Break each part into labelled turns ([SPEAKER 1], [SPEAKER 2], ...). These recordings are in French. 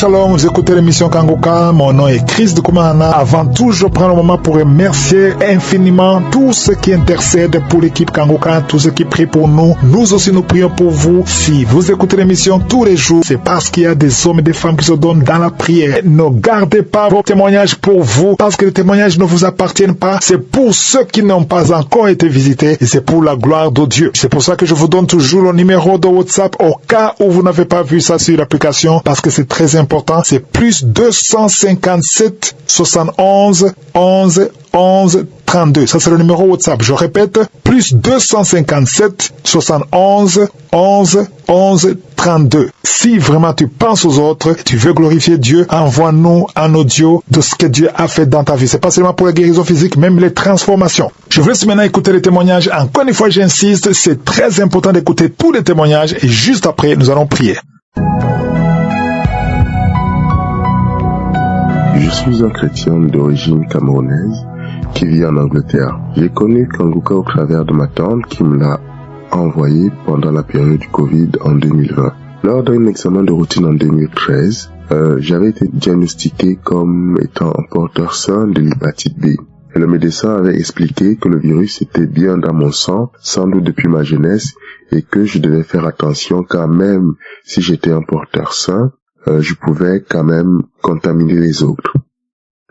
[SPEAKER 1] Shalom, vous écoutez l'émission Kanguka, mon nom est Chris de Koumana. Avant tout, je prends le moment pour remercier infiniment tous ceux qui intercèdent pour l'équipe Kanguka, tous ceux qui prient pour nous. Nous aussi, nous prions pour vous. Si vous écoutez l'émission tous les jours, c'est parce qu'il y a des hommes et des femmes qui se donnent dans la prière. Ne gardez pas vos témoignages pour vous, parce que les témoignages ne vous appartiennent pas. C'est pour ceux qui n'ont pas encore été visités et c'est pour la gloire de Dieu. C'est pour ça que je vous donne toujours le numéro de WhatsApp au cas où vous n'avez pas vu ça sur l'application, parce que c'est très important. C'est plus 257 71 11 11 32. Ça, c'est le numéro WhatsApp. Je répète, plus 257 71 11 11 32. Si vraiment tu penses aux autres, tu veux glorifier Dieu, envoie-nous un audio de ce que Dieu a fait dans ta vie. C'est pas seulement pour la guérison physique, même les transformations. Je vous laisse maintenant écouter les témoignages. Encore une fois, j'insiste, c'est très important d'écouter tous les témoignages et juste après, nous allons prier.
[SPEAKER 2] Je suis un chrétien d'origine camerounaise qui vit en Angleterre. J'ai connu Kanguka au travers de ma tante qui me l'a envoyé pendant la période du Covid en 2020. Lors d'un examen de routine en 2013, j'avais été diagnostiqué comme étant un porteur sain de l'hépatite B. Et le médecin avait expliqué que le virus était bien dans mon sang, sans doute depuis ma jeunesse, et que je devais faire attention car même si j'étais un porteur sain, je pouvais quand même contaminer les autres.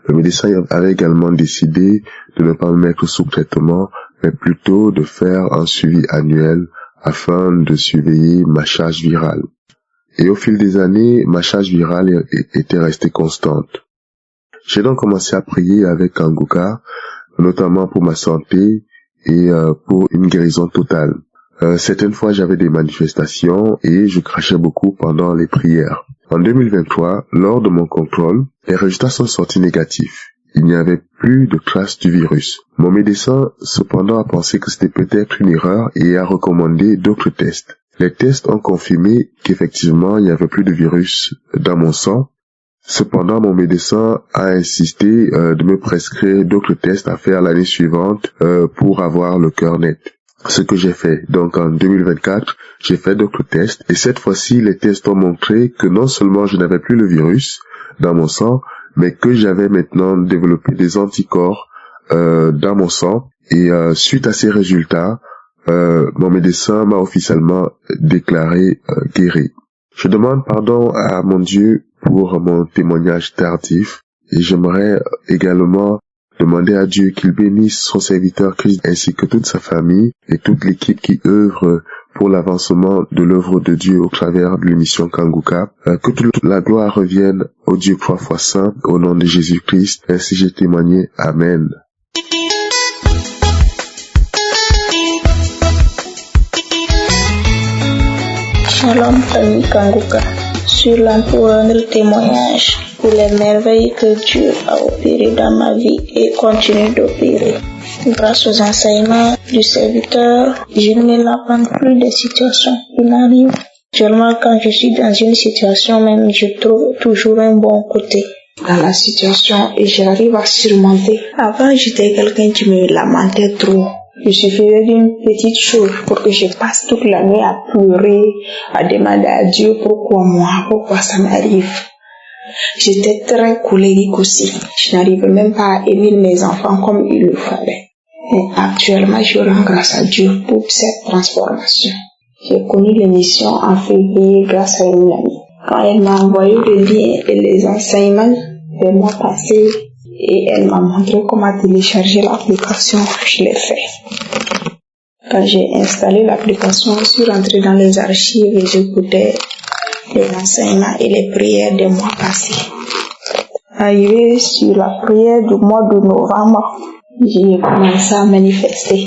[SPEAKER 2] Le médecin avait également décidé de ne pas me mettre sous traitement, mais plutôt de faire un suivi annuel afin de surveiller ma charge virale. Et au fil des années, ma charge virale était restée constante. J'ai donc commencé à prier avec Kanguka, notamment pour ma santé et pour une guérison totale. Certaines fois, j'avais des manifestations et je crachais beaucoup pendant les prières. En 2023, lors de mon contrôle, les résultats sont sortis négatifs. Il n'y avait plus de traces du virus. Mon médecin, cependant, a pensé que c'était peut-être une erreur et a recommandé d'autres tests. Les tests ont confirmé qu'effectivement, il n'y avait plus de virus dans mon sang. Cependant, mon médecin a insisté de me prescrire d'autres tests à faire l'année suivante pour avoir le cœur net. Ce que j'ai fait. Donc en 2024, j'ai fait d'autres tests et cette fois-ci, les tests ont montré que non seulement je n'avais plus le virus dans mon sang, mais que j'avais maintenant développé des anticorps dans mon sang et suite à ces résultats, mon médecin m'a officiellement déclaré guéri. Je demande pardon à mon Dieu pour mon témoignage tardif et j'aimerais également demander à Dieu qu'il bénisse son serviteur Christ ainsi que toute sa famille et toute l'équipe qui œuvre pour l'avancement de l'œuvre de Dieu au travers de l'émission Kanguka. Que toute la gloire revienne au Dieu 3 fois saint, au nom de Jésus-Christ. Ainsi j'ai témoigné. Amen.
[SPEAKER 3] Shalom famille Kanguka. Sur l'empereur témoignage pour les merveilles que Dieu a opérées dans ma vie et continue d'opérer. Grâce aux enseignements du serviteur, je ne lamente plus des situations qui m'arrivent. Seulement quand je suis dans une situation même, je trouve toujours un bon côté dans la situation et j'arrive à surmonter. Avant, j'étais quelqu'un qui me lamentait trop. Il suffisait d'une petite chose pour que je passe toute la nuit à pleurer, à demander à Dieu pourquoi ça m'arrive. J'étais très colérique aussi. Je n'arrivais même pas à aimer mes enfants comme il le fallait. Mais actuellement, je rends grâce à Dieu pour cette transformation. J'ai connu l'émission en février grâce à une amie. Quand elle m'a envoyé le lien et les enseignements des mois passés, et elle m'a montré comment télécharger l'application, je l'ai fait. Quand j'ai installé l'application, je suis rentrée dans les archives et j'écoutais les enseignements et les prières des mois passés. Arrivé sur la prière du mois de novembre, j'ai commencé à manifester.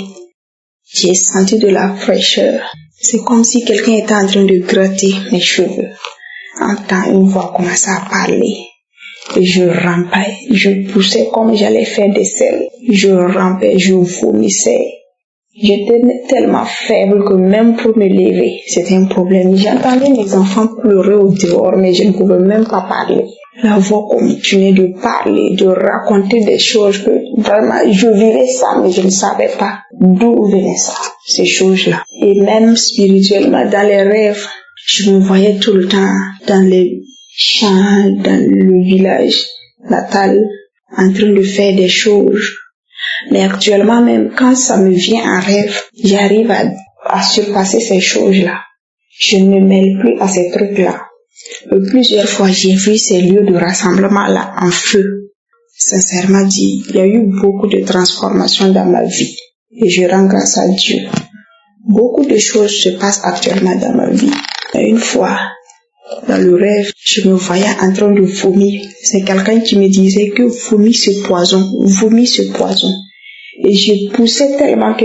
[SPEAKER 3] J'ai senti de la fraîcheur. C'est comme si quelqu'un était en train de gratter mes cheveux. Entends une voix commencer à parler. Et je rampais, je poussais comme j'allais faire des selles. Je rampais, je vomissais. J'étais tellement faible que même pour me lever, c'était un problème. J'entendais mes enfants pleurer au dehors, mais je ne pouvais même pas parler. La voix continuait de parler, de raconter des choses que vraiment je vivais ça, mais je ne savais pas d'où venaient ça, ces choses-là. Et même spirituellement, dans les rêves, je me voyais tout le temps dans les chant dans le village natal, en train de faire des choses. Mais actuellement, même quand ça me vient en rêve, j'arrive à surpasser ces choses-là. Je ne me mêle plus à ces trucs-là. Plusieurs fois, j'ai vu ces lieux de rassemblement-là en feu. Sincèrement dit, il y a eu beaucoup de transformations dans ma vie. Et je rends grâce à Dieu. Beaucoup de choses se passent actuellement dans ma vie. Mais une fois, dans le rêve, je me voyais en train de vomir. C'est quelqu'un qui me disait que vomis ce poison. Et je poussais tellement que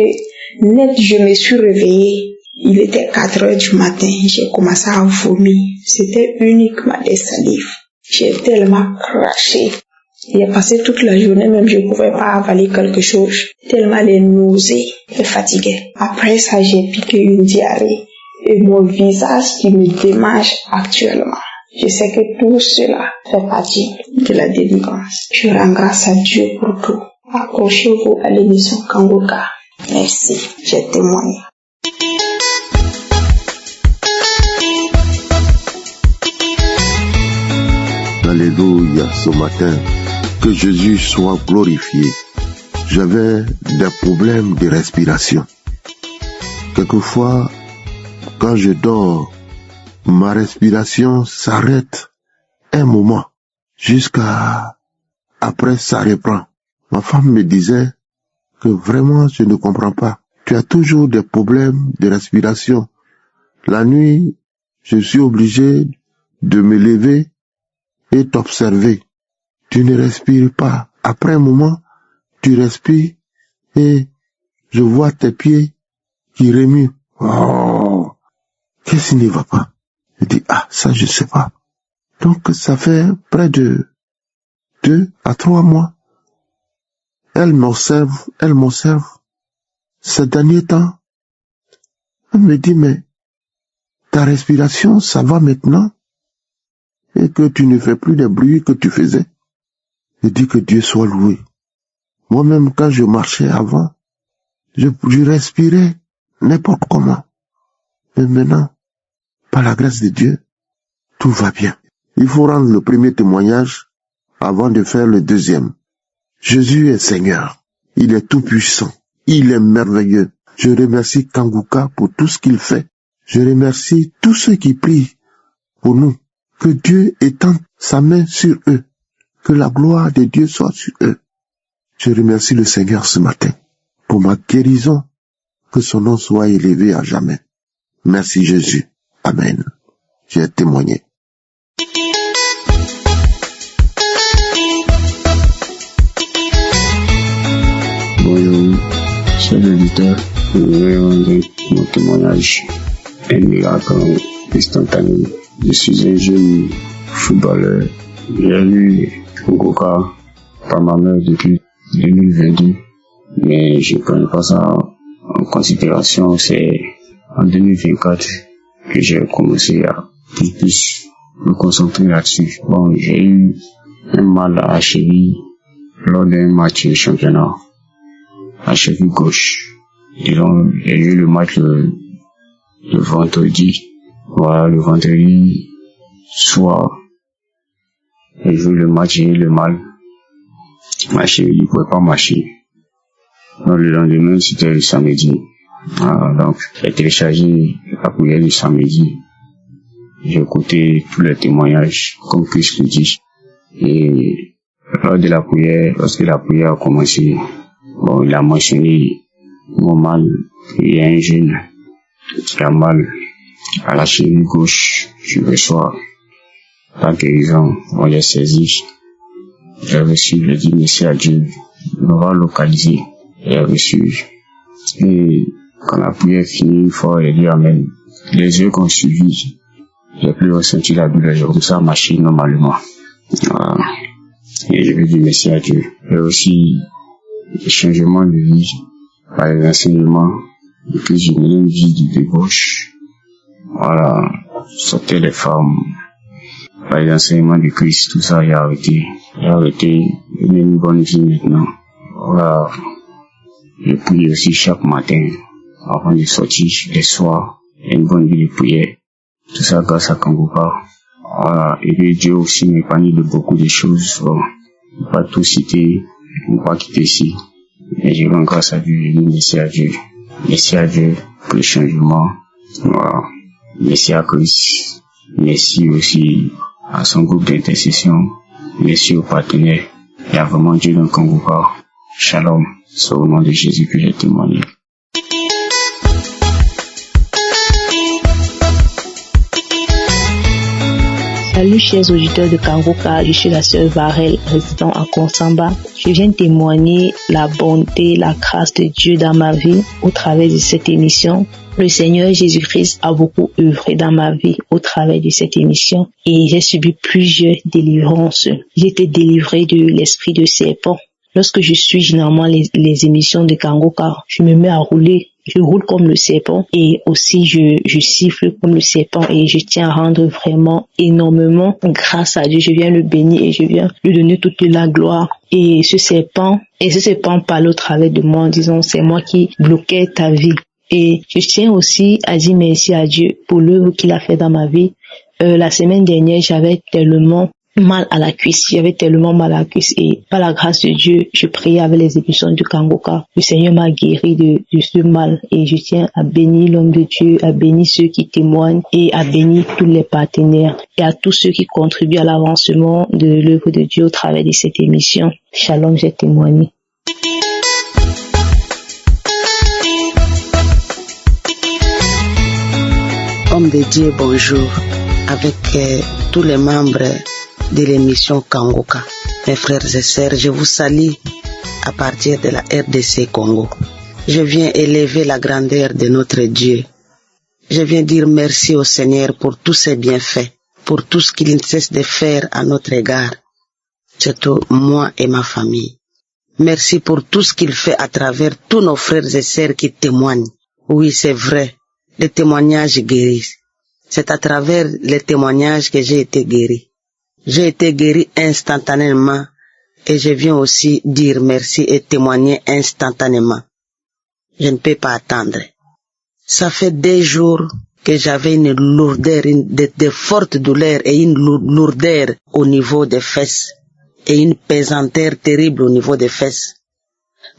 [SPEAKER 3] net, je me suis réveillée. Il était 4 heures du matin. J'ai commencé à vomir. C'était uniquement des salives. J'ai tellement craché. J'ai passé toute la journée, même je ne pouvais pas avaler quelque chose. Tellement les nausées me fatiguaient. Après ça, j'ai piqué une diarrhée. Et mon visage qui me démange actuellement. Je sais que tout cela fait partie de la délivrance. Je rends grâce à Dieu pour tout. Accrochez-vous à l'émission Kangoka. Merci, j'ai témoigné.
[SPEAKER 2] Alléluia, ce matin, que Jésus soit glorifié. J'avais des problèmes de respiration. Quelquefois, quand je dors, ma respiration s'arrête un moment, jusqu'à après ça reprend. Ma femme me disait que vraiment je ne comprends pas. Tu as toujours des problèmes de respiration. La nuit, je suis obligé de me lever et t'observer. Tu ne respires pas. Après un moment, tu respires et je vois tes pieds qui remuent. Oh, qu'est-ce qui ne va pas? Je dis, ça je sais pas. Donc ça fait près de 2 à 3 mois. Elle m'observe. Ces derniers temps, elle me dit, mais ta respiration, ça va maintenant? Et que tu ne fais plus les bruits que tu faisais. Je dis que Dieu soit loué. Moi-même, quand je marchais avant, je respirais n'importe comment. Mais maintenant, par la grâce de Dieu, tout va bien. Il faut rendre le premier témoignage avant de faire le deuxième. Jésus est Seigneur. Il est tout puissant. Il est merveilleux. Je remercie Kangoka pour tout ce qu'il fait. Je remercie tous ceux qui prient pour nous. Que Dieu étende sa main sur eux. Que la gloire de Dieu soit sur eux. Je remercie le Seigneur ce matin pour ma guérison. Que son nom soit élevé à jamais. Merci Jésus. Amen. J'ai témoigné.
[SPEAKER 4] Bonjour, chers auditeurs, je vais rendre mon témoignage. Un miracle instantané. Je suis un jeune footballeur. J'ai lu Kangoka par ma mère depuis 2022, mais je ne prends pas ça en considération. C'est en 2024 que j'ai commencé à plus me concentrer là-dessus. Bon, j'ai eu un mal à la cheville lors d'un match de championnat. À cheville gauche. Disons, j'ai eu le match le vendredi. Voilà, le vendredi soir, j'ai joué le match, j'ai eu le mal. Ma cheville ne pouvait pas marcher. Donc le lendemain, c'était le samedi. Donc j'ai téléchargé la prière du samedi. J'ai écouté tous les témoignages, comme Christ le dit. Et lors de la prière, lorsque la prière a commencé, bon, il a mentionné mon mal. Il y a un jeune qui a mal à la cheville gauche. Je reçois la guérison. Bon, j'ai saisi. J'ai reçu, j'ai dit merci à Dieu. On va localiser. J'ai reçu. Et quand la prière est finie, une fois, j'ai dit Amen. Les yeux qu'on suivi, j'ai plus ressenti la douleur. J'ai commencé à marcher normalement. Voilà. Et je vais dire merci à Dieu. J'ai aussi des changements de vie par les enseignements. Et puis j'ai mené une vie de débauche. Voilà. Sauter les femmes. Par les enseignements de Christ, tout ça, j'ai arrêté. J'ai arrêté. J'ai une bonne vie maintenant. Voilà. Je prie aussi chaque matin. Avant de sortir les soirs. J'ai une bonne vie de prière. Tout ça grâce à Kangoka. Et puis Dieu aussi m'épargne de beaucoup de choses. Bon, pas tout citer, on ne va pas quitter ici. Et je rends grâce à Dieu, merci à Dieu. Merci à Dieu pour le changement. Voilà. Merci à Christ. Merci aussi à son groupe d'intercession. Merci aux partenaires. Il y a vraiment Dieu dans Kanguka. Shalom. C'est au nom de Jésus que j'ai témoigné.
[SPEAKER 5] Salut chers auditeurs de Kanguka, je suis la sœur Varel, résidant à Konsamba. Je viens témoigner la bonté, la grâce de Dieu dans ma vie au travers de cette émission. Le Seigneur Jésus-Christ a beaucoup œuvré dans ma vie au travers de cette émission et j'ai subi plusieurs délivrances. J'ai été délivré de l'esprit de serpent. Lorsque je suis généralement les émissions de Kanguka, je me mets à rouler. Je roule comme le serpent et aussi je siffle comme le serpent et je tiens à rendre vraiment énormément grâce à Dieu. Je viens le bénir et je viens lui donner toute la gloire. Et ce serpent parle au travers de moi en disant c'est moi qui bloquais ta vie. Et je tiens aussi à dire merci à Dieu pour l'œuvre qu'il a fait dans ma vie. La semaine dernière, j'avais tellement mal à la cuisse. J'avais tellement mal à la cuisse et par la grâce de Dieu, je priais avec les émissions du Kanguka. Le Seigneur m'a guéri de ce mal et je tiens à bénir l'homme de Dieu, à bénir ceux qui témoignent et à bénir tous les partenaires et à tous ceux qui contribuent à l'avancement de l'œuvre de Dieu au travers de cette émission. Shalom, j'ai témoigné.
[SPEAKER 6] Homme de Dieu, bonjour. Avec tous les membres de l'émission Kanguka. Mes frères et sœurs, je vous salue à partir de la RDC Congo. Je viens élever la grandeur de notre Dieu. Je viens dire merci au Seigneur pour tous ses bienfaits, pour tout ce qu'il ne cesse de faire à notre égard, surtout moi et ma famille. Merci pour tout ce qu'il fait à travers tous nos frères et sœurs qui témoignent. Oui, c'est vrai, les témoignages guérissent. C'est à travers les témoignages que j'ai été guéri. J'ai été guéri instantanément et je viens aussi dire merci et témoigner instantanément. Je ne peux pas attendre. Ça fait 2 jours que j'avais une lourdeur, de fortes douleurs et une lourdeur au niveau des fesses et une pesanteur terrible au niveau des fesses.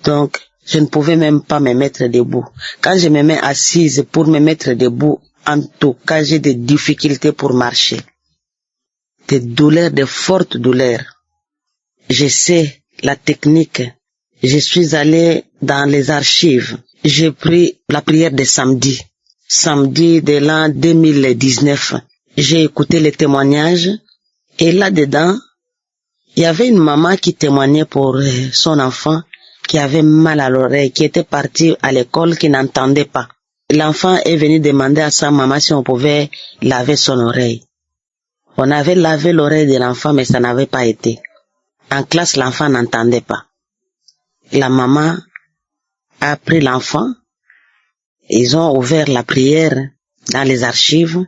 [SPEAKER 6] Donc, je ne pouvais même pas me mettre debout. Quand je me mets assise pour me mettre debout, en tout cas, j'ai des difficultés pour marcher. Des douleurs, de fortes douleurs. Je sais la technique. Je suis allé dans les archives. J'ai pris la prière de samedi. Samedi de l'an 2019. J'ai écouté les témoignages. Et là-dedans, il y avait une maman qui témoignait pour son enfant qui avait mal à l'oreille, qui était parti à l'école, qui n'entendait pas. L'enfant est venu demander à sa maman si on pouvait laver son oreille. On avait lavé l'oreille de l'enfant, mais ça n'avait pas été. En classe, l'enfant n'entendait pas. La maman a pris l'enfant. Ils ont ouvert la prière dans les archives.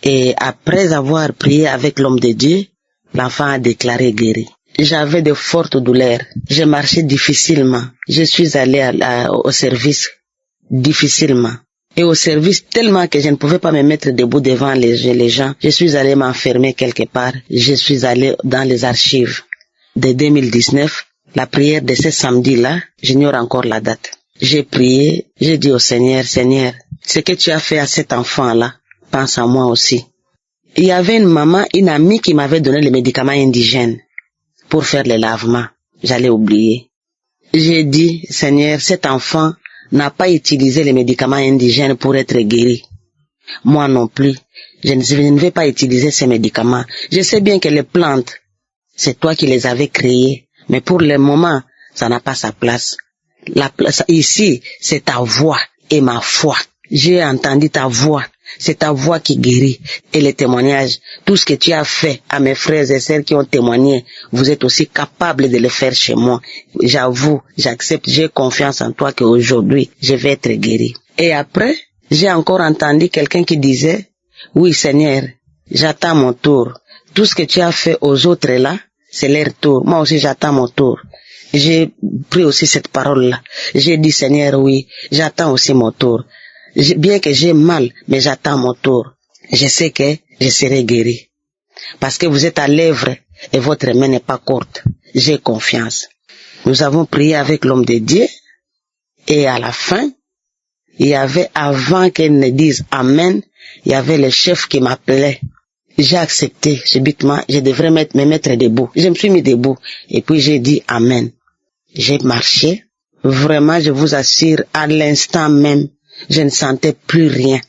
[SPEAKER 6] Et après avoir prié avec l'homme de Dieu, l'enfant a déclaré guéri. J'avais de fortes douleurs. Je marchais difficilement. Je suis allé au service difficilement. Et au service tellement que je ne pouvais pas me mettre debout devant les gens. Je suis allé m'enfermer quelque part. Je suis allé dans les archives de 2019. La prière de ce samedi-là, j'ignore encore la date. J'ai prié, j'ai dit au Seigneur, Seigneur, ce que tu as fait à cet enfant-là, pense à moi aussi. Il y avait une maman, une amie qui m'avait donné les médicaments indigènes pour faire le lavement. J'allais oublier. J'ai dit, Seigneur, cet enfant n'a pas utilisé les médicaments indigènes pour être guéri. Moi non plus. Je ne vais pas utiliser ces médicaments. Je sais bien que les plantes, c'est toi qui les avais créées. Mais pour le moment, ça n'a pas sa place. La place ici, c'est ta voix et ma foi. J'ai entendu ta voix. C'est ta voix qui guérit. Et les témoignages, tout ce que tu as fait à mes frères et sœurs qui ont témoigné, vous êtes aussi capables de le faire chez moi. J'avoue, j'accepte, j'ai confiance en toi qu'aujourd'hui, je vais être guéri. Et après, j'ai encore entendu quelqu'un qui disait, oui Seigneur, j'attends mon tour. Tout ce que tu as fait aux autres là, c'est leur tour. Moi aussi, j'attends mon tour. J'ai pris aussi cette parole-là. J'ai dit, Seigneur, oui, j'attends aussi mon tour. Bien que j'ai mal, mais j'attends mon tour. Je sais que je serai guéri. parce que vous êtes à l'œuvre et votre main n'est pas courte. J'ai confiance. Nous avons prié avec l'homme de Dieu et à la fin, il y avait, avant qu'elle ne dise Amen, il y avait le chef qui m'appelait. J'ai accepté subitement, je devrais me mettre debout. Je me suis mis debout et puis j'ai dit Amen. J'ai marché. Vraiment, je vous assure, à l'instant même, je ne sentais plus rien.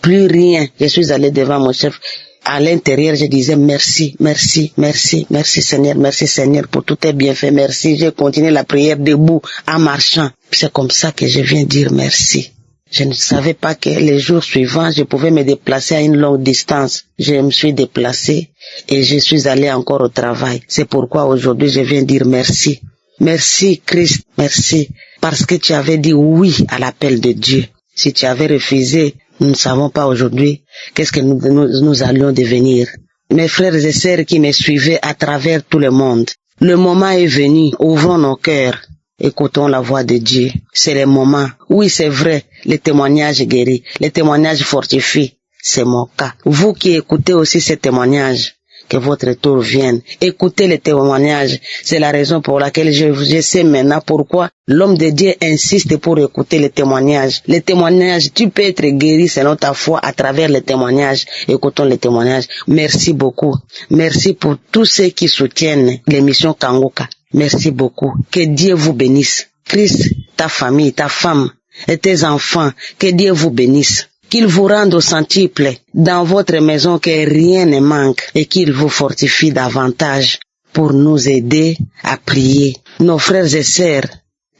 [SPEAKER 6] Plus rien. Je suis allé devant mon chef. À l'intérieur, je disais merci, merci, merci, merci Seigneur pour tout tes bienfaits, merci. J'ai continué la prière debout, en marchant. C'est comme ça que je viens dire merci. Je ne savais pas que les jours suivants, je pouvais me déplacer à une longue distance. Je me suis déplacé et je suis allé encore au travail. C'est pourquoi aujourd'hui, je viens dire merci. Merci Christ, merci. Parce que tu avais dit oui à l'appel de Dieu. Si tu avais refusé, nous ne savons pas aujourd'hui qu'est-ce que nous allions devenir. Mes frères et sœurs qui me suivaient à travers tout le monde, le moment est venu, ouvrons nos cœurs, écoutons la voix de Dieu. C'est le moment. Oui, c'est vrai, les témoignages guéris, les témoignages fortifient, c'est mon cas. Vous qui écoutez aussi ces témoignages, que votre tour vienne. Écoutez les témoignages. C'est la raison pour laquelle je sais maintenant pourquoi l'homme de Dieu insiste pour écouter les témoignages. Les témoignages, tu peux être guéri selon ta foi à travers les témoignages. Écoutons les témoignages. Merci beaucoup. Merci pour tous ceux qui soutiennent l'émission Kanguka. Merci beaucoup. Que Dieu vous bénisse. Christ, ta famille, ta femme et tes enfants, que Dieu vous bénisse. Qu'il vous rende au centuple dans votre maison, que rien ne manque et qu'il vous fortifie davantage pour nous aider à prier. Nos frères et sœurs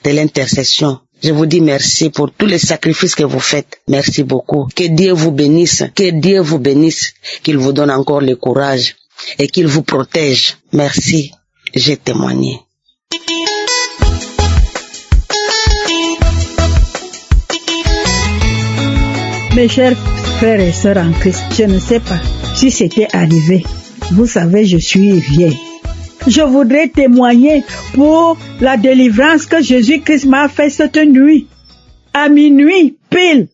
[SPEAKER 6] de l'intercession, je vous dis merci pour tous les sacrifices que vous faites. Merci beaucoup. Que Dieu vous bénisse, que Dieu vous bénisse, qu'il vous donne encore le courage et qu'il vous protège. Merci, j'ai témoigné.
[SPEAKER 7] Mes chers frères et sœurs en Christ, je ne sais pas si c'était arrivé. Vous savez, je suis vieille. Je voudrais témoigner pour la délivrance que Jésus-Christ m'a fait cette nuit. À minuit, pile,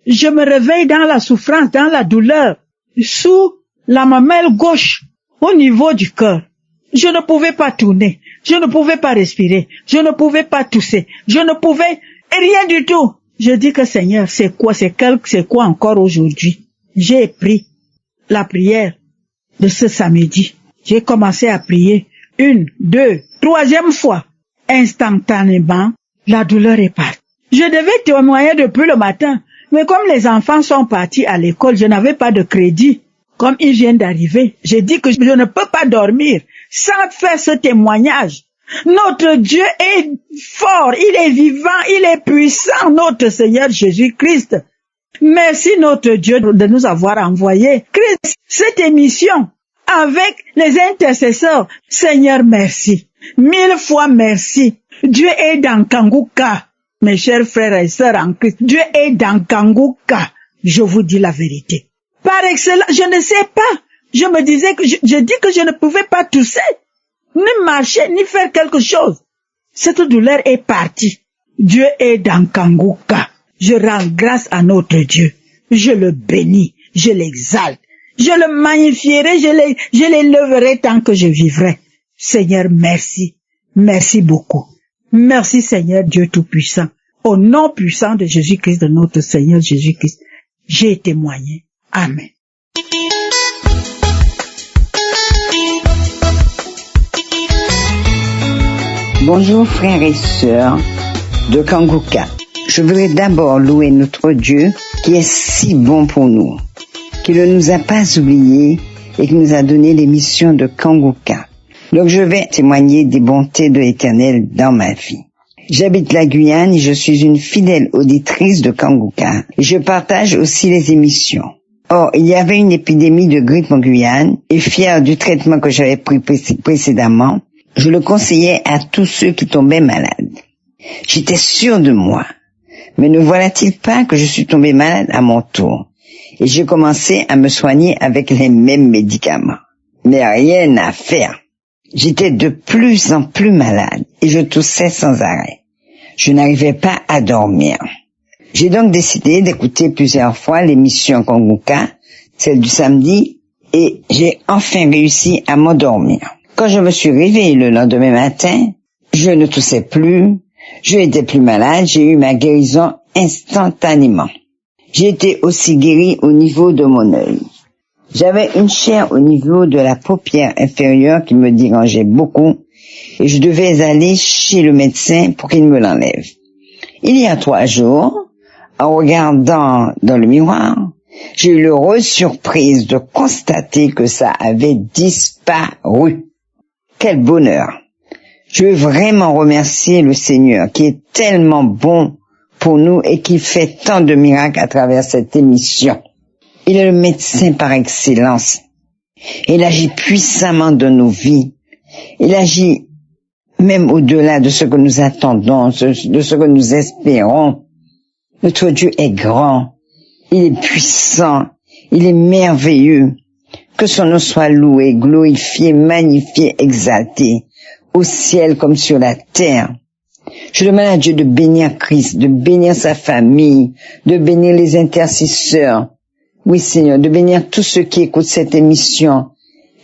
[SPEAKER 7] je me réveille dans la souffrance, dans la douleur, sous la mamelle gauche, au niveau du cœur. Je ne pouvais pas tourner, je ne pouvais pas respirer, je ne pouvais pas tousser, je ne pouvais rien du tout. Je dis que Seigneur, c'est quoi encore aujourd'hui? J'ai pris la prière de ce samedi. J'ai commencé à prier 1, 2, 3e fois. Instantanément, la douleur est partie. Je devais témoigner depuis le matin, mais comme les enfants sont partis à l'école, je n'avais pas de crédit. Comme ils viennent d'arriver, j'ai dit que je ne peux pas dormir sans faire ce témoignage. Notre Dieu est fort, il est vivant, il est puissant, notre Seigneur Jésus-Christ. Merci notre Dieu de nous avoir envoyé Christ, cette émission avec les intercesseurs. Seigneur, merci. 1000 fois merci. Dieu est dans Kanguka, mes chers frères et sœurs en Christ. Dieu est dans Kanguka. Je vous dis la vérité. Par excellence, je ne sais pas. Je me disais que je dis que je ne pouvais pas tousser, ni marcher, ni faire quelque chose. Cette douleur est partie. Dieu est dans Kanguka. Je rends grâce à notre Dieu. Je le bénis, je l'exalte. Je le magnifierai, je l'éleverai tant que je vivrai. Seigneur, merci. Merci beaucoup. Merci Seigneur Dieu Tout-Puissant. Au nom puissant de Jésus-Christ, de notre Seigneur Jésus-Christ, j'ai témoigné. Amen.
[SPEAKER 8] Bonjour frères et sœurs de Kanguka. Je voudrais d'abord louer notre Dieu qui est si bon pour nous, qui ne nous a pas oubliés et qui nous a donné l'émission de Kanguka. Donc je vais témoigner des bontés de l'Éternel dans ma vie. J'habite la Guyane et je suis une fidèle auditrice de Kanguka. Et je partage aussi les émissions. Or, il y avait une épidémie de grippe en Guyane et fier du traitement que j'avais pris précédemment, je le conseillais à tous ceux qui tombaient malades. J'étais sûre de moi. Mais ne voilà-t-il pas que je suis tombée malade à mon tour? Et j'ai commencé à me soigner avec les mêmes médicaments. Mais rien à faire. J'étais de plus en plus malade et je toussais sans arrêt. Je n'arrivais pas à dormir. J'ai donc décidé d'écouter plusieurs fois l'émission Kanguka, celle du samedi et j'ai enfin réussi à m'endormir. Quand je me suis réveillée le lendemain matin, je ne toussais plus, je n'étais plus malade, j'ai eu ma guérison instantanément. J'ai été aussi guérie au niveau de mon œil. J'avais une chair au niveau de la paupière inférieure qui me dérangeait beaucoup et je devais aller chez le médecin pour qu'il me l'enlève. Il y a 3 jours, en regardant dans le miroir, j'ai eu l'heureuse surprise de constater que ça avait disparu. Quel bonheur! Je veux vraiment remercier le Seigneur qui est tellement bon pour nous et qui fait tant de miracles à travers cette émission. Il est le médecin par excellence. Il agit puissamment dans nos vies. Il agit même au-delà de ce que nous attendons, de ce que nous espérons. Notre Dieu est grand. Il est puissant. Il est merveilleux. Que son nom soit loué, glorifié, magnifié, exalté, au ciel comme sur la terre. Je demande à Dieu de bénir Christ, de bénir sa famille, de bénir les intercesseurs. Oui, Seigneur, de bénir tous ceux qui écoutent cette émission.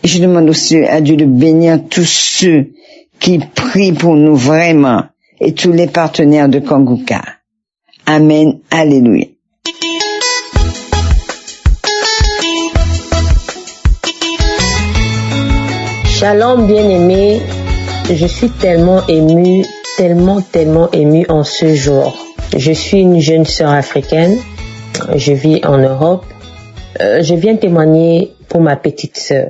[SPEAKER 8] Et je demande aussi à Dieu de bénir tous ceux qui prient pour nous vraiment et tous les partenaires de Kanguka. Amen. Alléluia.
[SPEAKER 9] Shalom bien-aimé, je suis tellement émue en ce jour. Je suis une jeune sœur africaine, je vis en Europe. Je viens témoigner pour ma petite sœur.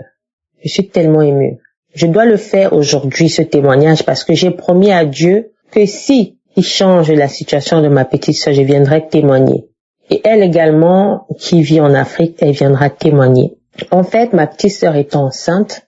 [SPEAKER 9] Je suis tellement émue. Je dois le faire aujourd'hui, ce témoignage, parce que j'ai promis à Dieu que si il change la situation de ma petite sœur, je viendrai témoigner. Et elle également, qui vit en Afrique, elle viendra témoigner. En fait, ma petite sœur est enceinte.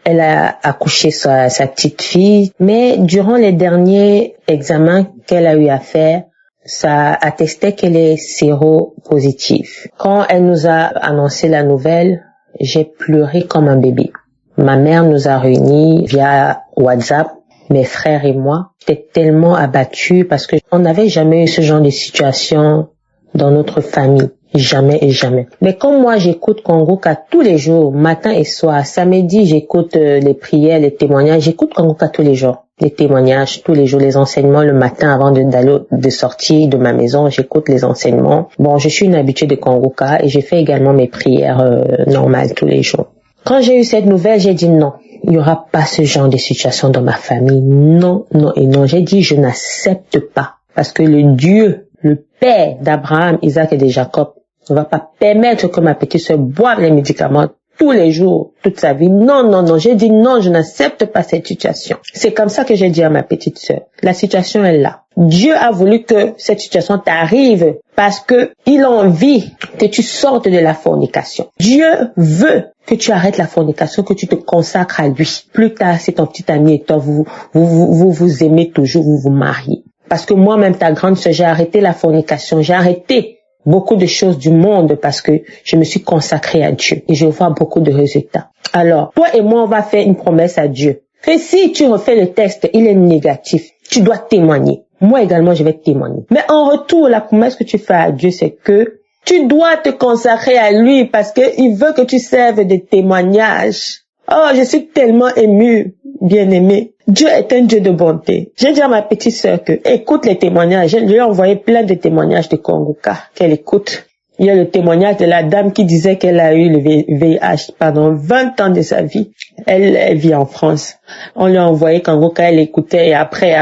[SPEAKER 9] Elle a accouché sa petite fille, mais durant les derniers examens qu'elle a eu à faire, ça attestait qu'elle est séropositive. Quand elle nous a annoncé la nouvelle, j'ai pleuré comme un bébé. Ma mère nous a réunis via WhatsApp, mes frères et moi. J'étais tellement abattue parce que on n'avait jamais eu ce genre de situation dans notre famille. Jamais et jamais. Mais comme moi, j'écoute Kanguka tous les jours, matin et soir. Samedi, j'écoute les prières, les témoignages. J'écoute Kanguka tous les jours. Les témoignages, tous les jours, les enseignements. Le matin, avant de sortir de ma maison, j'écoute les enseignements. Bon, je suis une habituée de Kanguka et je fais également mes prières normales tous les jours. Quand j'ai eu cette nouvelle, j'ai dit non. Il n'y aura pas ce genre de situation dans ma famille. Non, non et non. J'ai dit je n'accepte pas. Parce que le Dieu, le Père d'Abraham, Isaac et de Jacob, ne va pas permettre que ma petite sœur boive les médicaments tous les jours, toute sa vie. Non, non, non. J'ai dit non, je n'accepte pas cette situation. C'est comme ça que j'ai dit à ma petite sœur. La situation est là. Dieu a voulu que cette situation t'arrive parce que il a envie que tu sortes de la fornication. Dieu veut que tu arrêtes la fornication, que tu te consacres à lui. Plus tard, c'est ton petit ami et toi, vous aimez toujours, vous vous mariez. Parce que moi-même, ta grande sœur, j'ai arrêté la fornication, j'ai arrêté beaucoup de choses du monde parce que je me suis consacrée à Dieu et je vois beaucoup de résultats. Alors, toi et moi, on va faire une promesse à Dieu que si tu refais le test, il est négatif, tu dois témoigner. Moi également, je vais témoigner. Mais en retour, la promesse que tu fais à Dieu, c'est que tu dois te consacrer à lui parce que il veut que tu serves de témoignage. Oh, je suis tellement émue, bien-aimée. Dieu est un Dieu de bonté. J'ai dit à ma petite sœur que écoute les témoignages. Je lui ai envoyé plein de témoignages de Kanguka qu'elle écoute. Il y a le témoignage de la dame qui disait qu'elle a eu le VIH pendant 20 ans de sa vie. Elle vit en France. On lui a envoyé Kanguka, elle écoutait et après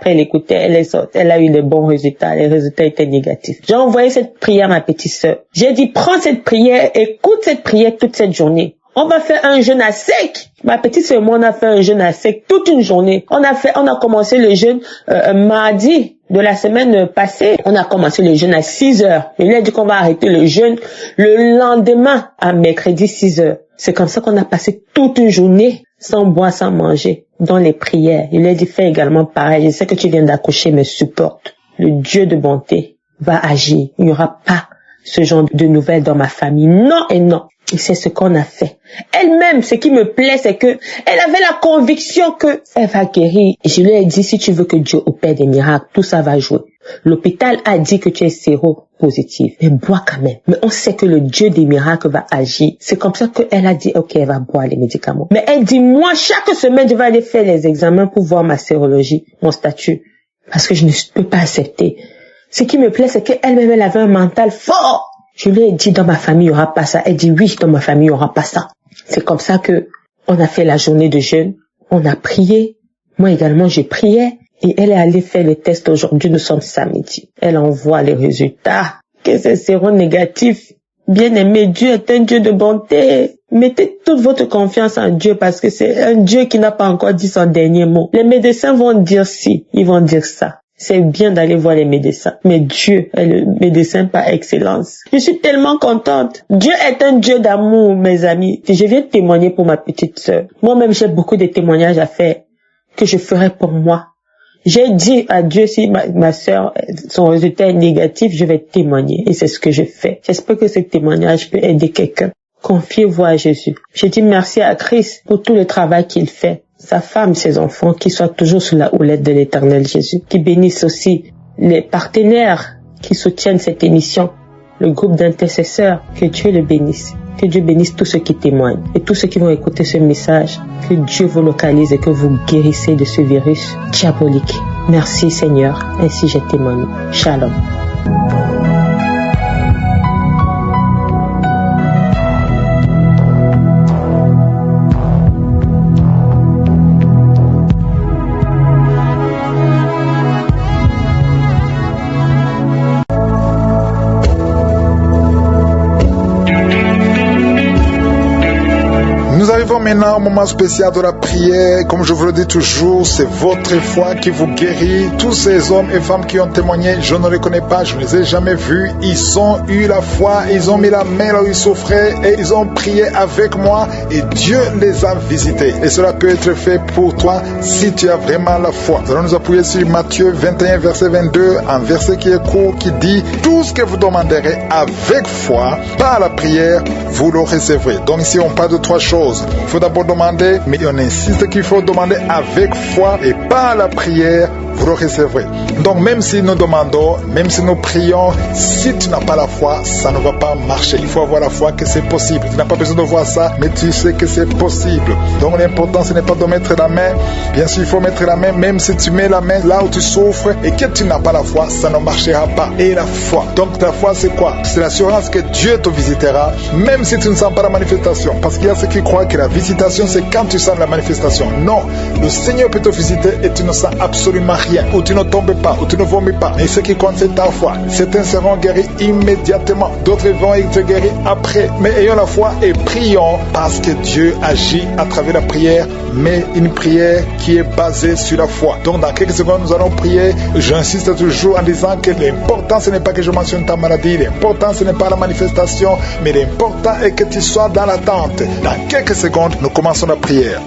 [SPEAKER 9] elle écoutait, elle est sortie. Elle a eu les bons résultats. Les résultats étaient négatifs. J'ai envoyé cette prière à ma petite sœur. J'ai dit prends cette prière, écoute cette prière toute cette journée. On va faire un jeûne à sec. Ma petite sœur et moi, on a fait un jeûne à sec toute une journée. On a commencé le jeûne mardi de la semaine passée. On a commencé le jeûne à 6 heures. Il a dit qu'on va arrêter le jeûne le lendemain à mercredi 6 heures. C'est comme ça qu'on a passé toute une journée sans boire, sans manger, dans les prières. Il a dit fais également pareil. Je sais que tu viens d'accoucher, mais supporte. Le Dieu de bonté va agir. Il n'y aura pas ce genre de nouvelles dans ma famille. Non et non. Et c'est ce qu'on a fait. Elle-même, ce qui me plaît, c'est que elle avait la conviction que elle va guérir. Et je lui ai dit, si tu veux que Dieu opère des miracles, tout ça va jouer. L'hôpital a dit que tu es séropositive. Mais bois quand même. Mais on sait que le Dieu des miracles va agir. C'est comme ça qu'elle a dit, ok, elle va boire les médicaments. Mais elle dit, moi, chaque semaine, je vais aller faire les examens pour voir ma sérologie, mon statut. Parce que je ne peux pas accepter. Ce qui me plaît, c'est qu'elle-même, elle avait un mental fort. Je lui ai dit, dans ma famille, il n'y aura pas ça. Elle dit, oui, dans ma famille, il n'y aura pas ça. C'est comme ça que on a fait la journée de jeûne. On a prié. Moi également, je priais. Et elle est allée faire le test aujourd'hui. Nous sommes samedi. Elle envoie les résultats. Que c'est séronégatif. Bien-aimé, Dieu est un Dieu de bonté. Mettez toute votre confiance en Dieu parce que c'est un Dieu qui n'a pas encore dit son dernier mot. Les médecins vont dire ci, ils vont dire ça. C'est bien d'aller voir les médecins. Mais Dieu est le médecin par excellence. Je suis tellement contente. Dieu est un Dieu d'amour, mes amis. Je viens témoigner pour ma petite sœur. Moi-même, j'ai beaucoup de témoignages à faire que je ferai pour moi. J'ai dit à Dieu, si ma sœur, son résultat est négatif, je vais témoigner. Et c'est ce que je fais. J'espère que ce témoignage peut aider quelqu'un. Confiez-vous à Jésus. Je dis merci à Christ pour tout le travail qu'il fait. Sa femme, ses enfants, qui soient toujours sous la houlette de l'Éternel Jésus. Qui bénisse aussi les partenaires qui soutiennent cette émission, le groupe d'intercesseurs. Que Dieu le bénisse. Que Dieu bénisse tous ceux qui témoignent et tous ceux qui vont écouter ce message. Que Dieu vous localise et que vous guérissez de ce virus diabolique. Merci Seigneur. Ainsi j'ai témoigné. Shalom.
[SPEAKER 1] Maintenant, au moment spécial de la prière, comme je vous le dis toujours, c'est votre foi qui vous guérit. Tous ces hommes et femmes qui ont témoigné, je ne les connais pas, je ne les ai jamais vus. Ils ont eu la foi, ils ont mis la main là où ils souffraient et ils ont prié avec moi et Dieu les a visités. Et cela peut être fait pour toi si tu as vraiment la foi. Nous allons nous appuyer sur Matthieu 21, verset 22, un verset qui est court, qui dit « Tout ce que vous demanderez avec foi, par la prière, vous le recevrez. » Donc ici, on parle de trois choses. Il faut d'abord demander, mais on insiste qu'il faut demander avec foi et par la prière, vous le recevrez. Donc même si nous demandons, même si nous prions, si tu n'as pas la foi, ça ne va pas marcher. Il faut avoir la foi que c'est possible. Tu n'as pas besoin de voir ça, mais tu sais que c'est possible. Donc l'important, ce n'est pas de mettre la main. Bien sûr, il faut mettre la main, même si tu mets la main là où tu souffres et que tu n'as pas la foi, ça ne marchera pas. Et la foi. Donc ta foi, c'est quoi? C'est l'assurance que Dieu te visitera, même si tu ne sens pas la manifestation. Parce qu'il y a ceux qui croient que la visitation, c'est quand tu sens la manifestation. Non, le Seigneur peut te visiter et tu ne sens absolument rien, ou tu ne tombes pas, ou tu ne vomis pas. Et ce qui compte, c'est ta foi. Certains seront guéris immédiatement, d'autres vont être guéris après. Mais ayons la foi et prions parce que Dieu agit à travers la prière, mais une prière qui est basée sur la foi. Donc dans quelques secondes, nous allons prier. J'insiste toujours en disant que l'important, ce n'est pas que je mentionne ta maladie, l'important, ce n'est pas la manifestation, mais l'important est que tu sois dans l'attente. Dans quelques secondes, nous commençons la prière.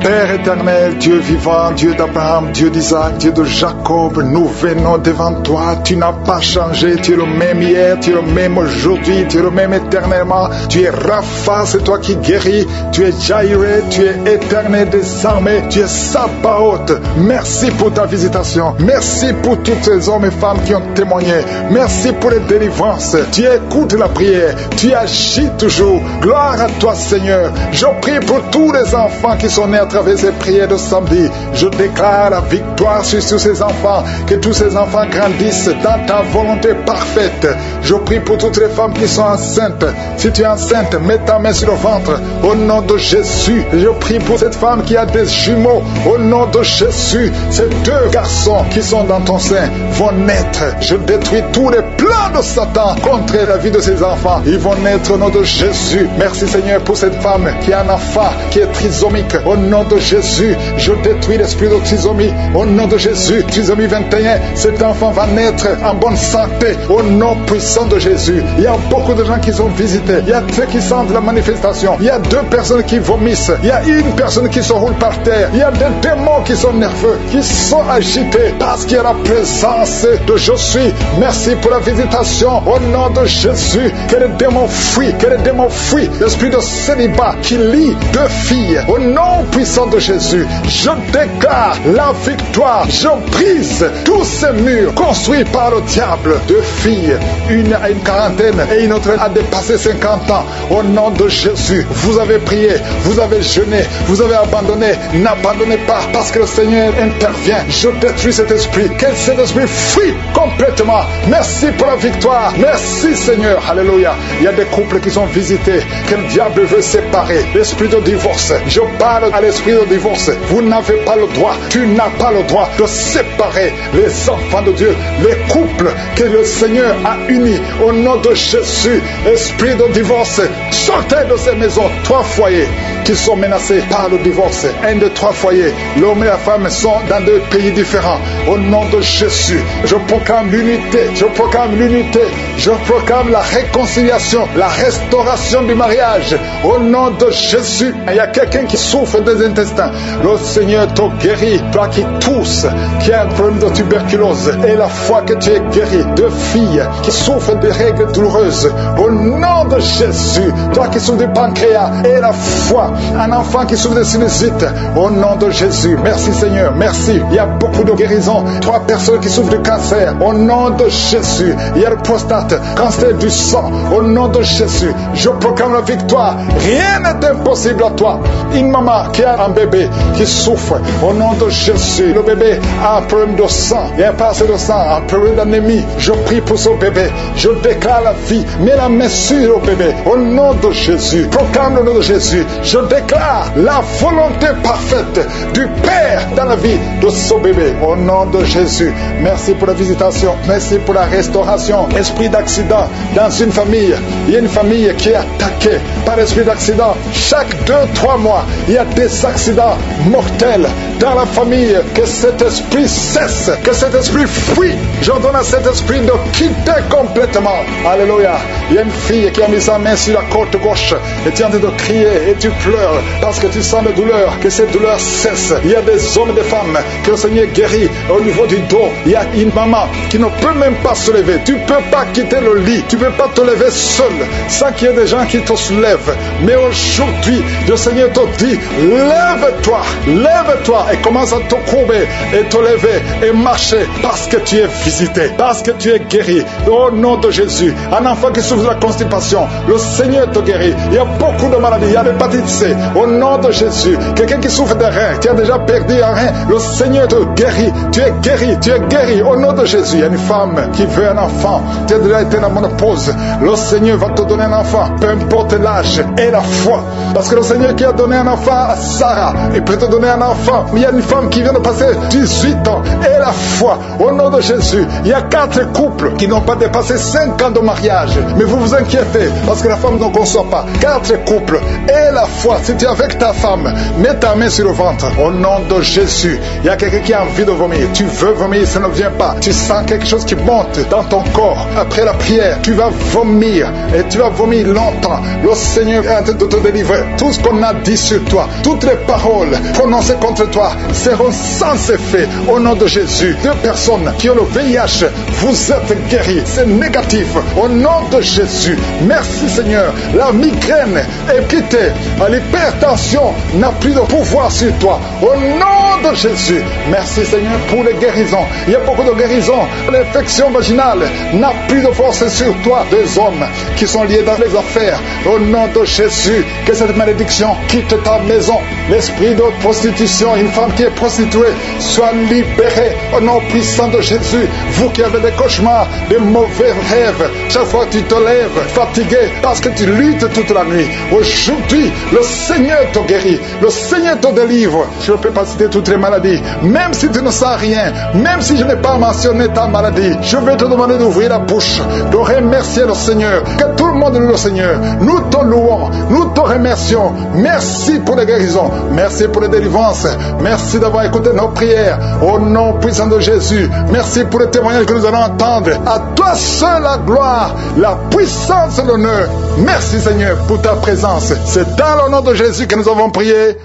[SPEAKER 1] Père éternel, Dieu vivant, Dieu d'Abraham, Dieu d'Isaac, Dieu de Jacob, nous venons devant toi. Tu n'as pas changé, tu es le même hier, tu es le même aujourd'hui, tu es le même éternellement. Tu es Rapha, c'est toi qui guéris. Tu es Jaireh, tu es éternel désormais. Tu es Sabaoth. Merci pour ta visitation. Merci pour tous ces hommes et femmes qui ont témoigné. Merci pour les délivrances. Tu écoutes la prière. Tu agis toujours. Gloire à toi, Seigneur. Je prie pour tous les enfants qui sont nés à travers ces prières de samedi. Je déclare la victoire sur tous ces enfants, que tous ces enfants grandissent dans ta volonté parfaite. Je prie pour toutes les femmes qui sont enceintes. Si tu es enceinte, mets ta main sur le ventre au nom de Jésus. Je prie pour cette femme qui a des jumeaux au nom de Jésus. Ces deux garçons qui sont dans ton sein vont naître. Je détruis tous les plans de Satan contre la vie de ces enfants. Ils vont naître au nom de Jésus. Merci Seigneur pour cette femme qui a un enfant qui est trisomique. Au nom de Jésus, je détruis l'esprit de trisomie. Au nom de Jésus, trisomie 21, cet enfant va naître en bonne santé. Au nom puissant de Jésus. Il y a beaucoup de gens qui sont visités. Il y a ceux qui sentent la manifestation. Il y a 2 personnes qui vomissent. Il y a une personne qui se roule par terre. Il y a des démons qui sont nerveux, qui sont agités parce qu'il y a la présence de Je suis. Merci pour la visitation. Au nom de Jésus, que les démons fuient. Que les démons fuient. L'esprit de célibat qui lie 2 filles. Au nom puissant sang de Jésus, je déclare la victoire. Je brise tous ces murs construits par le diable. 2 filles, une à une quarantaine et une autre a dépassé 50 ans. Au nom de Jésus, vous avez prié, vous avez jeûné, vous avez abandonné. N'abandonnez pas parce que le Seigneur intervient. Je détruis cet esprit. Que cet esprit fuit complètement. Merci pour la victoire. Merci Seigneur. Alléluia. Il y a des couples qui sont visités, que le diable veut séparer. L'esprit de divorce. Je parle à l'esprit de divorce. Vous n'avez pas le droit. Tu n'as pas le droit de séparer les enfants de Dieu, les couples que le Seigneur a unis. Au nom de Jésus, esprit de divorce, sortez de ces maisons. 3 foyers qui sont menacés par le divorce. 1 de 3 foyers. L'homme et la femme sont dans 2 pays différents. Au nom de Jésus, je proclame l'unité. Je proclame l'unité. Je proclame la réconciliation, la restauration du mariage. Au nom de Jésus, il y a quelqu'un qui souffre des intestins. Le Seigneur te guérit. Toi qui tousses, qui a un problème de tuberculose, et la foi que tu es guéri. 2 filles qui souffrent de règles douloureuses. Au nom de Jésus, toi qui souffres du pancréas, et la foi. Un enfant qui souffre de sinusite. Au nom de Jésus, merci Seigneur, merci. Il y a beaucoup de guérisons. 3 personnes qui souffrent de cancer. Au nom de Jésus, il y a le prostate, cancer du sang. Au nom de Jésus, je proclame la victoire. Rien n'est impossible à toi. Une maman qui a un bébé qui souffre. Au nom de Jésus, le bébé a un problème de sang. Il y a pas assez de sang, un problème d'anémie. Je prie pour ce bébé. Je déclare la vie. Mets la main sur le bébé. Au nom de Jésus, proclame le nom de Jésus. Je déclare la volonté parfaite du Père dans la vie de ce bébé. Au nom de Jésus, merci pour la visitation. Merci pour la restauration. Esprit d'accident dans une famille. Il y a une famille qui est attaquée par l'esprit d'accident. Chaque 2-3 mois, il y a des accidents mortels dans la famille. Que cet esprit cesse. Que cet esprit fuit. J'ordonne à cet esprit de quitter complètement. Alléluia. Il y a une fille qui a mis sa main sur la côte gauche et tu es en train de crier et tu pleures parce que tu sens la douleur. Que cette douleur cesse. Il y a des hommes et des femmes que le Seigneur guérit au niveau du dos. Il y a une maman qui ne peut même pas se lever. Tu ne peux pas quitter le lit. Tu ne peux pas te lever seul sans qu'il y ait des gens qui te soulèvent. Mais aujourd'hui, le Seigneur te dit, lève-toi, lève-toi et commence à te courber et te lever et marcher parce que tu es visité, parce que tu es guéri. Au nom de Jésus, un enfant qui souffre de la constipation, le Seigneur te guérit. Il y a beaucoup de maladies, il y a l'hépatite C. Au nom de Jésus, quelqu'un qui souffre des reins, qui a déjà perdu un rein, le Seigneur te guérit. Tu es guéri, tu es guéri. Au nom de Jésus, il y a une femme qui veut un enfant. Tu as déjà été dans la ménopause. Le Seigneur va te donner un enfant, peu importe l'âge et la foi. Parce que le Seigneur qui a donné un enfant à Sarah, il peut te donner un enfant. Mais il y a une femme qui vient de passer 18 ans et la foi. Au nom de Jésus, il y a 4 couples qui n'ont pas dépassé 5 ans de mariage. Mais vous vous inquiétez parce que la femme ne conçoit pas. 4 couples et la foi. Si tu es avec ta femme, mets ta main sur le ventre. Au nom de Jésus, il y a quelqu'un qui a envie de vomir. Tu veux vomir, ça ne vient pas. Tu sens quelque chose qui monte dans ton corps. Après la prière, tu vas vomir et tu vas vomir longtemps. Le Seigneur est en train de te délivrer. Tout ce qu'on a dit sur toi, toutes les paroles prononcées contre toi seront sans effet. Au nom de Jésus, 2 personnes qui ont le VIH, vous êtes guéris. C'est négatif. Au nom de Jésus, merci Seigneur. La migraine est quittée. L'hypertension n'a plus de pouvoir sur toi. Au nom de Jésus, merci Seigneur pour les guérisons. Il y a beaucoup de guérisons. L'infection vaginale n'a plus de force sur toi. Des hommes qui sont liés dans les affaires. Au nom de Jésus, que cette malédiction quitte ta maison. L'esprit de prostitution, une femme qui est prostituée, soit libérée au nom puissant de Jésus. Vous qui avez des cauchemars, des mauvais rêves, chaque fois que tu te lèves fatigué parce que tu luttes toute la nuit. Aujourd'hui, le Seigneur te guérit. Le Seigneur te délivre. Je ne peux pas citer toutes les maladies. Même si tu ne sens rien, même si je n'ai pas mentionné ta maladie, je vais te demander d'ouvrir la bouche, de remercier le Seigneur. Que tout le monde loue le Seigneur. Nous te louons, nous te remercions. Merci pour les guérisons. Merci pour les délivrances. Merci d'avoir écouté nos prières. Au nom puissant de Jésus. Merci pour les témoignages que nous allons entendre. À toi seul la gloire, la puissance et l'honneur. Merci Seigneur pour ta présence. C'est dans le nom de Jésus que nous avons prié.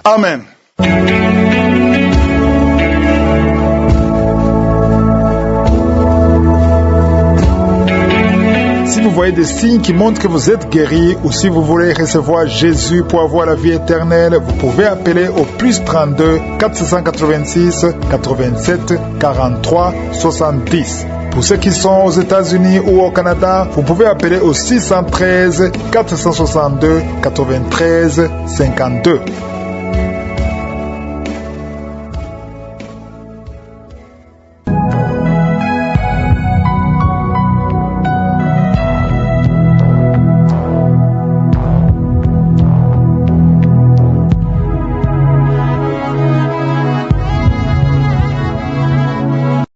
[SPEAKER 1] Amen.
[SPEAKER 10] Si
[SPEAKER 1] vous voyez des signes qui montrent que vous êtes guéri ou si vous voulez recevoir Jésus pour avoir la vie éternelle, vous pouvez appeler au plus 32 486 87 43 70. Pour ceux qui sont aux États-Unis ou au Canada, vous pouvez appeler au 613 462 93 52.